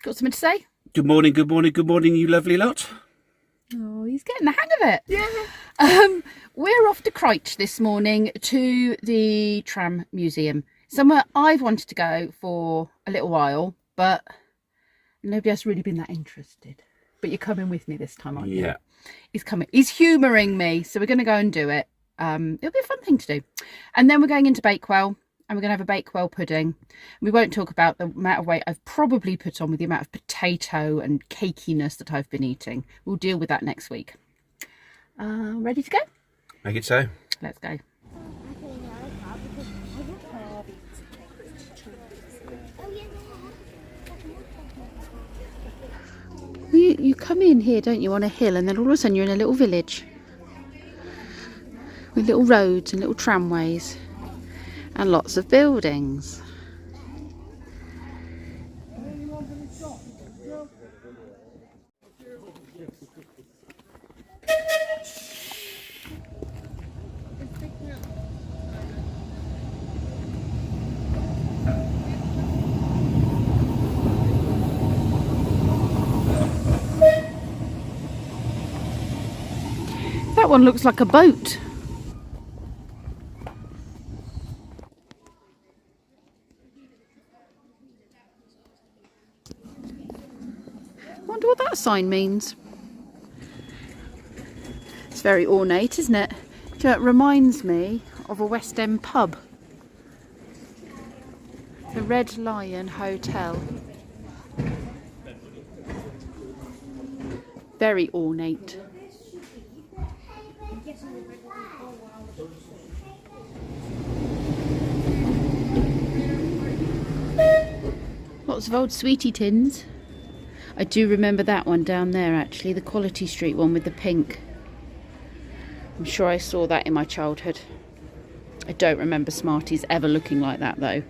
Got something to say? Good morning, good morning, good morning, you lovely lot. Oh, he's getting the hang of it. Yeah. We're off to CRICH this morning to the Tram Museum. Somewhere I've wanted to go for a little while, but nobody else really been that interested. But you're coming with me this time, aren't you? Yeah. He's coming. He's humouring me, so we're going to go and do it. It'll be a fun thing to do. And then we're going into Bakewell. And we're going to have a Bakewell pudding. We won't talk about the amount of weight I've probably put on with the amount of potato and cakiness that I've been eating. We'll deal with that next week. Ready to go? Make it so. Let's go. You come in here, don't you, on a hill, and then all of a sudden you're in a little village with little roads and little tramways. And lots of buildings. That one looks like a boat. Wonder what that sign means. It's very ornate, isn't it? Do you know, it reminds me of a West End pub. The Red Lion Hotel. Very ornate. Lots of old sweetie tins. I do remember that one down there, actually, the Quality Street one with the pink. I'm sure I saw that in my childhood. I don't remember Smarties ever looking like that, though.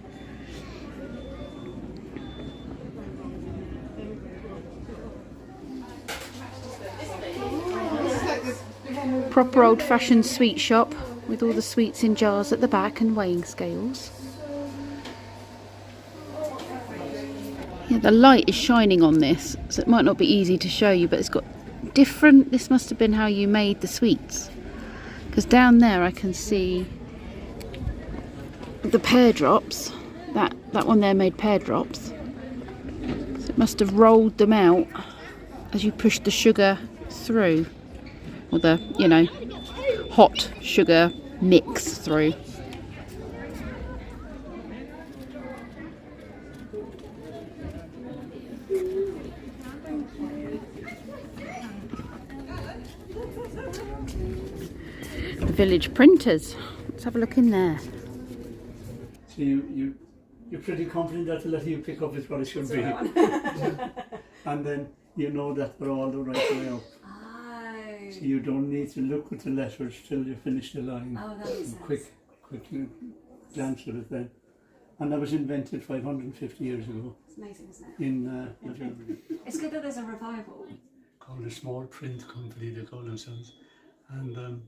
Proper old-fashioned sweet shop with all the sweets in jars at the back and weighing scales. Yeah, the light is shining on this, so it might not be easy to show you, but it's got different. This must have been how you made the sweets, because down there I can see the pear drops. That one there made pear drops, so it must have rolled them out as you pushed the sugar through, or the, you know, hot sugar mix through. Village printers. Let's have a look in there. So you're pretty confident that the letter you pick up is what it should be. And then you know that they're all the right way up. Oh. So you don't need to look at the letters till you finish the line. Oh, that makes sense. Quickly glance at it then. And that was invented 550 years ago. It's amazing, isn't it? In Germany. It's good that there's a revival. Called a small print company, they call themselves. And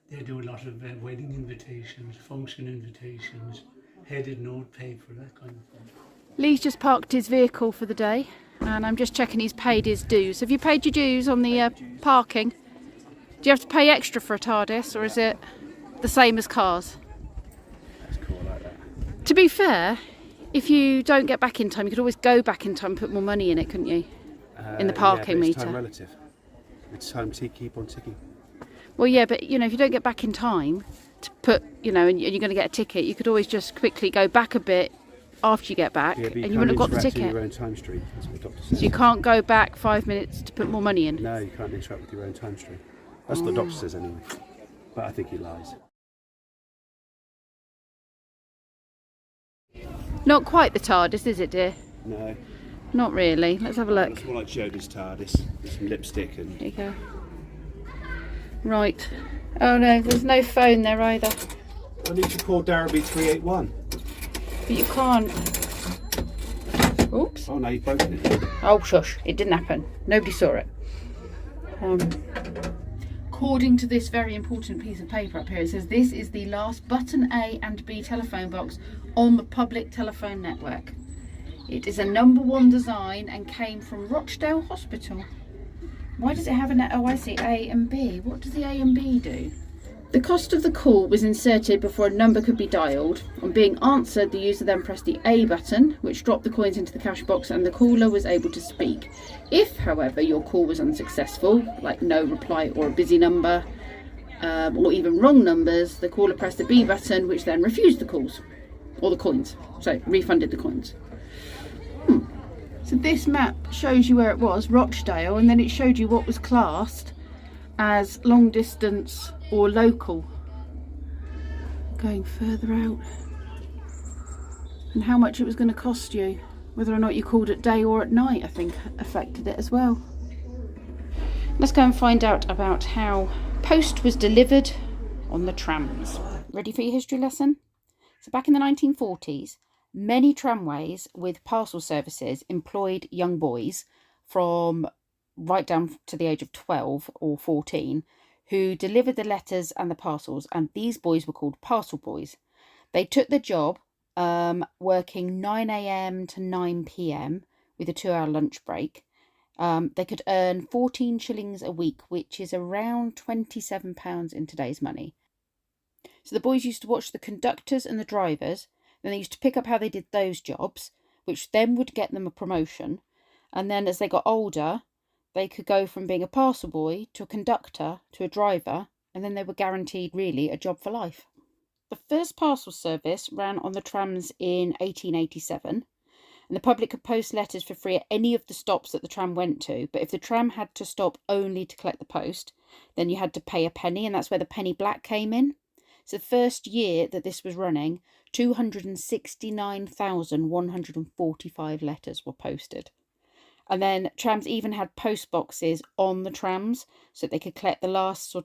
they do a lot of wedding invitations, function invitations, headed note paper, that kind of thing. Lee's just parked his vehicle for the day, and I'm just checking he's paid his dues. Have you paid your dues on the parking? Do you have to pay extra for a TARDIS, or is it the same as cars? That's cool, I like that. To be fair, if you don't get back in time, you could always go back in time and put more money in it, couldn't you? In the parking yeah, but it's meter. time relative. It's time to keep on ticking. Well, yeah, but you know, if you don't get back in time to put, you know, and you're going to get a ticket, you could always just quickly go back a bit after you get back, Yeah, but and you can't wouldn't have got the interact in ticket. your own time stream. That's what the doctor says. So you can't go back 5 minutes to put more money in. No, you can't interact with your own time stream. That's what the doctor says anyway. But I think he lies. Not quite the TARDIS, is it, dear? No. Not really. Let's have a look. It's more like Jodie's TARDIS. With some lipstick and... There you go. Right. Oh no, there's no phone there either. I need to call Darrowby 381. But you can't. Oops. Oh no, you've broken it. Oh shush, it didn't happen. Nobody saw it. According to this very important piece of paper up here, it says this is the last button A and B telephone box on the public telephone network. It is a #1 design and came from Rochdale Hospital. Why does it have an, oh I see, A and B. What does the A and B do? The cost of the call was inserted before a number could be dialed. On being answered, the user then pressed the A button, which dropped the coins into the cash box, and the caller was able to speak. If, however, your call was unsuccessful, like no reply or a busy number, or even wrong numbers, the caller pressed the B button, which then refused the calls, or the coins, so refunded the coins. So this map shows you where it was, Rochdale, and then it showed you what was classed as long distance or local. Going further out. And how much it was going to cost you. Whether or not you called it day or at night, I think, affected it as well. Let's go and find out about how post was delivered on the trams. Ready for your history lesson? So back in the 1940s, many tramways with parcel services employed young boys from right down to the age of 12 or 14 who delivered the letters and the parcels, and these boys were called parcel boys. They took the job working 9 AM to 9 PM with a 2-hour lunch break. They could earn 14 shillings a week, which is around £27 in today's money. So the boys used to watch the conductors and the drivers. Then they used to pick up how they did those jobs, which then would get them a promotion. And then as they got older, they could go from being a parcel boy to a conductor to a driver, and then they were guaranteed really a job for life. The first parcel service ran on the trams in 1887, and the public could post letters for free at any of the stops that the tram went to. But if the tram had to stop only to collect the post, then you had to pay a penny, and that's where the penny black came in. So the first year that this was running, 269,145 letters were posted. And then trams even had post boxes on the trams so they could collect the last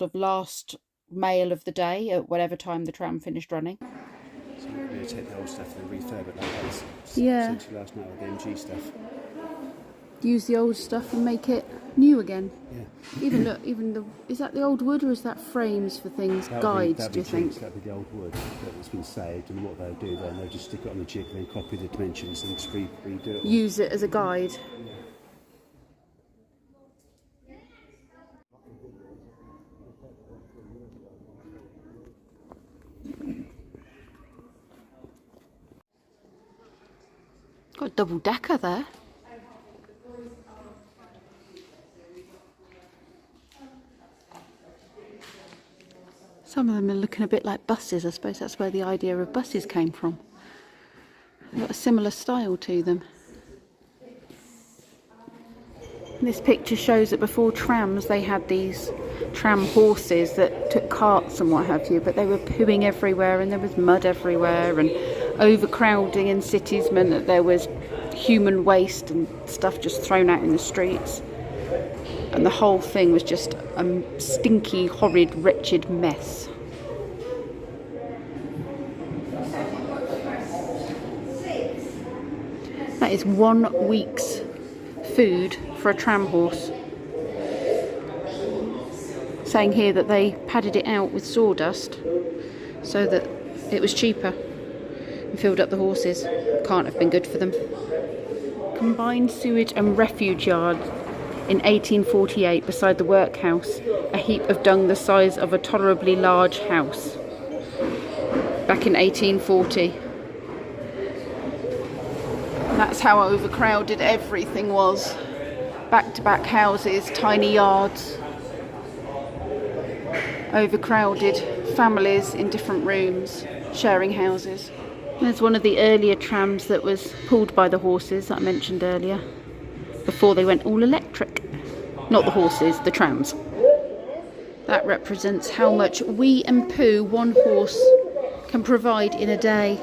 mail of the day at whatever time the tram finished running. So you really take the old stuff and refurb it like that. Yeah. Essentially last night with the MG stuff. Use the old stuff and make it new again. Yeah. Even look, is that the old wood or is that frames for things, guides, do you think? That'd be the old wood that's been saved, and what they'll do then, they'll just stick it on the jig and then copy the dimensions and just redo it. Use it as a guide. Got a double decker there. Some of them are looking a bit like buses. I suppose that's where the idea of buses came from. They've got a similar style to them. This picture shows that before trams they had these tram horses that took carts and what have you, but they were pooing everywhere and there was mud everywhere and overcrowding in cities meant that there was human waste and stuff just thrown out in the streets, and the whole thing was just a stinky, horrid, wretched mess. That is 1 week's food for a tram horse. Saying here that they padded it out with sawdust so that it was cheaper and filled up the horses. Can't have been good for them. Combined sewage and refuge yard in 1848 beside the workhouse, a heap of dung the size of a tolerably large house. Back in 1840. That's how overcrowded everything was. Back-to-back houses, tiny yards, overcrowded families in different rooms, sharing houses. There's one of the earlier trams that was pulled by the horses that I mentioned earlier, before they went all electric. Not the horses, the trams. That represents how much wee and poo one horse can provide in a day.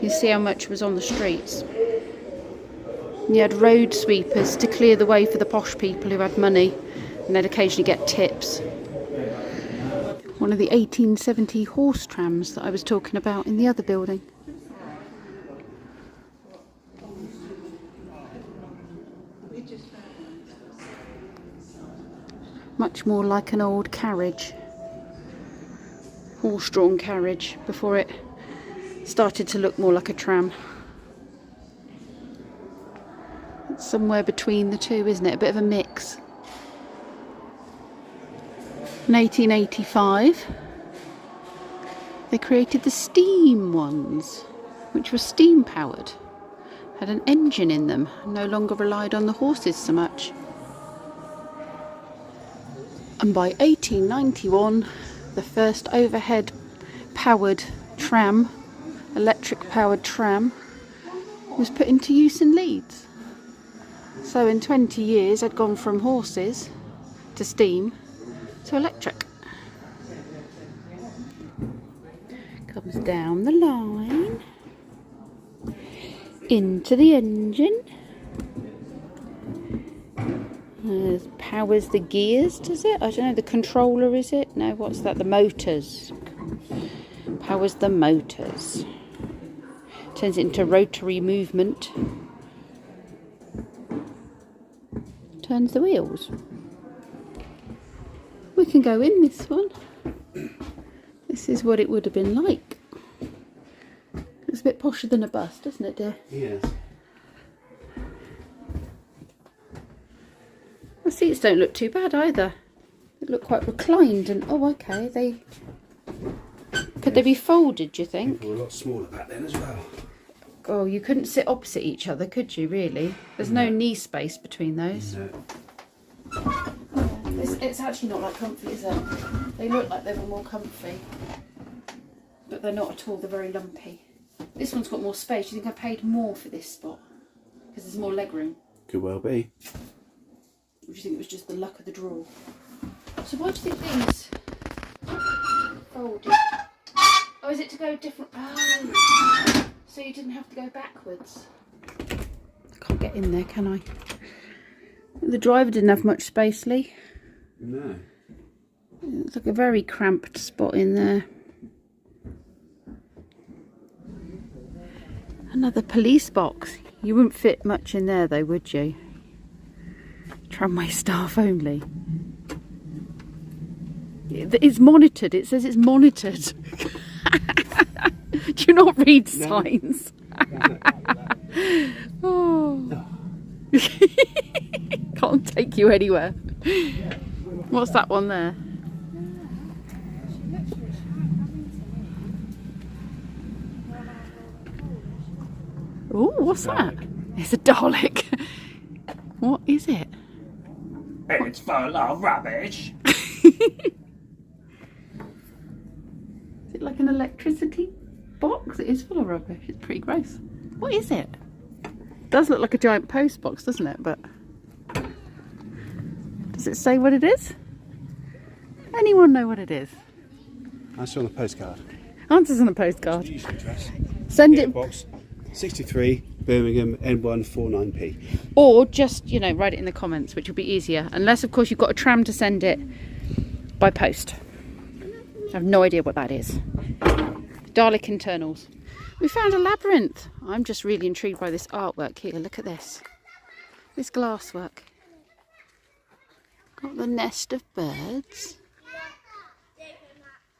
You see how much was on the streets. You had road sweepers to clear the way for the posh people who had money, and they'd occasionally get tips. One of the 1870 horse trams that I was talking about in the other building. Much more like an old carriage, horse-drawn carriage, before it started to look more like a tram. somewhere between the two, isn't it? A bit of a mix. In 1885, they created the steam ones, which were steam powered, had an engine in them, and no longer relied on the horses so much. And by 1891, the first overhead powered tram, electric powered tram, was put into use in Leeds. So in 20 years I'd gone from horses to steam to electric. Comes down the line into the engine. Powers the gears, does it? I don't know, the controller, is it? No, what's that? The motors. Powers the motors. Turns it into rotary movement. Turns the wheels. We can go in this one. This is what it would have been like. It's a bit posher than a bus, doesn't it, dear? Yes. The seats don't look too bad either. They look quite reclined and, oh okay, could they be folded, do you think? People were a lot smaller back then as well. Oh, you couldn't sit opposite each other, could you, really? There's no knee space between those. No. It's actually not that comfy, is it? They look like they were more comfy. But they're not at all, they're very lumpy. This one's got more space. Do you think I paid more for this spot? Because there's more legroom. Could well be. Or do you think it was just the luck of the draw? So why do you think these folded? Oh, is it to go different? Oh, so you didn't have to go backwards. I can't get in there, can I? The driver didn't have much space, Lee. No. It's like a very cramped spot in there. Another police box. You wouldn't fit much in there though, would you? Tramway staff only. It's monitored. It says it's monitored. Do you not read signs? Oh. Can't take you anywhere. What's that one there? Oh, what's that? It's a Dalek. What is it? It's full of rubbish. Is it like an electricity box? It is full of rubbish. It's pretty gross. What is it? It does look like a giant post box, doesn't it? But does it say what it is? Anyone know what it is? I saw on the postcard. Answers on a postcard. Use your address. Send it, Box 63 Birmingham N149P. or just, you know, write it in the comments, which will be easier. Unless, of course, you've got a tram to send it by post. I have no idea what that is. Dalek internals. We found a labyrinth. I'm just really intrigued by this artwork here. Look at this. This glasswork. Got the nest of birds.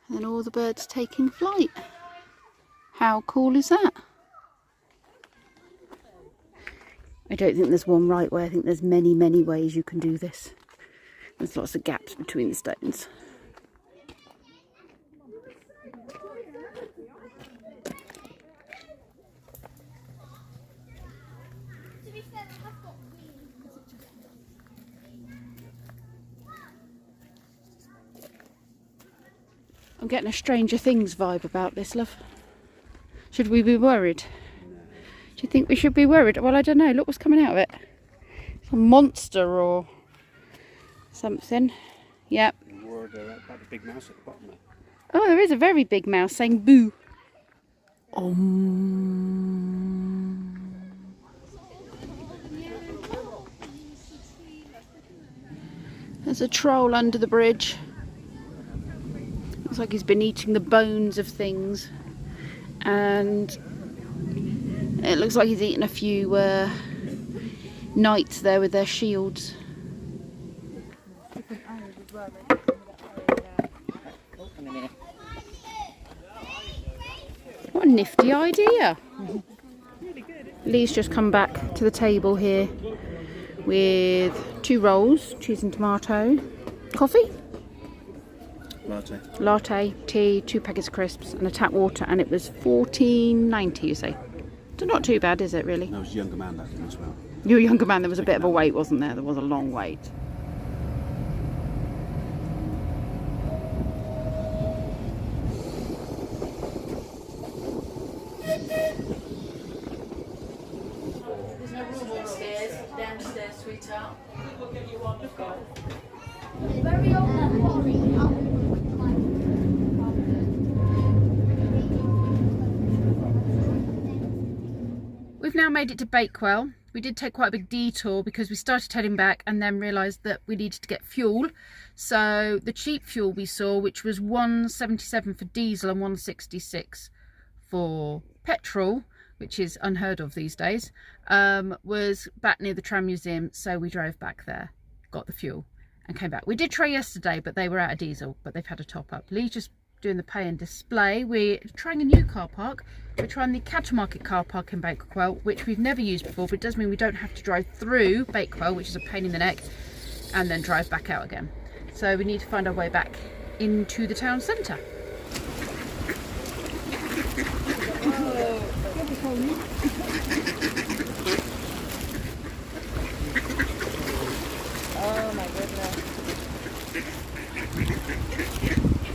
And then all the birds taking flight. How cool is that? I don't think there's one right way. I think there's many, many ways you can do this. There's lots of gaps between the stones. I'm getting a Stranger Things vibe about this, love. Should we be worried? Do you think we should be worried? Well, I don't know. Look what's coming out of it. It's a monster or something. Yep. Word about the big mouse at the bottom there. Oh, there is a very big mouse saying boo. There's a troll under the bridge. Looks like he's been eating the bones of things. And it looks like he's eaten a few knights there with their shields. What a nifty idea. Lee's just come back to the table here with 2 rolls, cheese and tomato, coffee, latte, tea, 2 packets of crisps and a tap water, and it was $14.90, you say. So not too bad, is it really? No, I was a younger man that did as well. You were a younger man, there was a bit of a wait, wasn't there? There was a long wait. There's no room upstairs, downstairs, sweetheart. Very old quarry. We've now made it to Bakewell. We did take quite a big detour because we started heading back and then realised that we needed to get fuel. So the cheap fuel we saw, which was $1.77 for diesel and $1.66 for petrol, which is unheard of these days, was back near the tram museum. So we drove back there, got the fuel and came back. We did try yesterday, but they were out of diesel, but they've had a top up. Lee's just doing the pay and display. We're trying a new car park. We're trying the Cattle Market car park in Bakewell, which we've never used before, but it does mean we don't have to drive through Bakewell, which is a pain in the neck, and then drive back out again. So we need to find our way back into the town centre. Oh my goodness.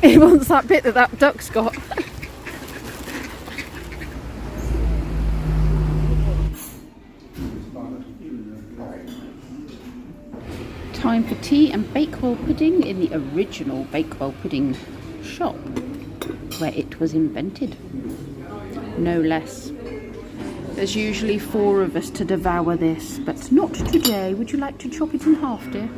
He wants that bit that duck's got. Time for tea and Bakewell pudding in the original Bakewell pudding shop where it was invented. No less. There's usually 4 of us to devour this, but not today. Would you like to chop it in half, dear?